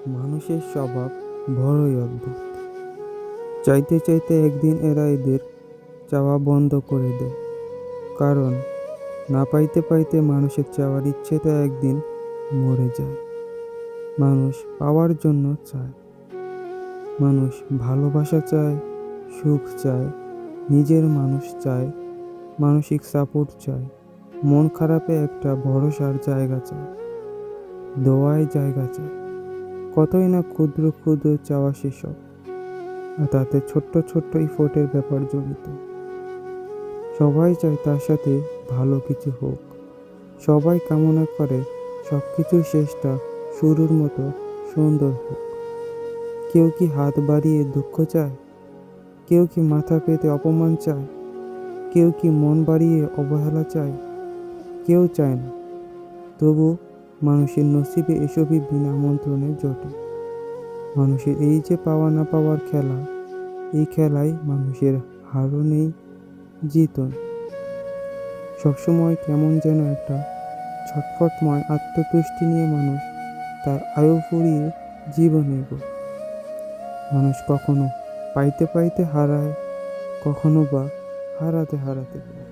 মানুষের স্বভাব বড়ই অদ্ভুত। চাইতে চাইতে একদিন এরা এদের চাওয়া বন্ধ করে দেয়। কারণ না পাইতে পাইতে মানুষের চাওয়ার ইচ্ছেটা একদিন মরে যায়। মানুষ পাওয়ার জন্য চায়, মানুষ ভালোবাসা চায়, সুখ চায়, নিজের মানুষ চায়, মানসিক সাপোর্ট চায়, মন খারাপে একটা ভরসার জায়গা চায়, দোয়ায় জায়গা চায়। কতই না ক্ষুদ্র ক্ষুদ্র চাওয়া সেসব, আর তাতে ছোট্ট ছোট্ট ইফোর্টের ব্যাপার জড়িত। সবাই চায় তার সাথে ভালো কিছু হোক, সবাই কামনা করে সব কিছুর শেষটা শুরুর মতো সুন্দর হোক। কেউ কি হাত বাড়িয়ে দুঃখ চায়, কেউ কি মাথা পেতে অপমান চায়, কেউ কি মন বাড়িয়ে অবহেলা চায়, কেউ চায় না। তবু মানুষের নসিবে এসবই বিনা আমন্ত্রণে জটে। মানুষের এই যে পাওয়া না পাওয়ার খেলা, এই খেলায় মানুষের হারও নেই, জিতও নেই। সবসময় কেমন যেন একটা ছটফটময় আত্মতুষ্টি নিয়ে মানুষ তার আয়ু ফুরিয়ে জীবন এগোয়। মানুষ কখনো পাইতে পাইতে হারায়, কখনো বা হারাতে হারাতে পায়।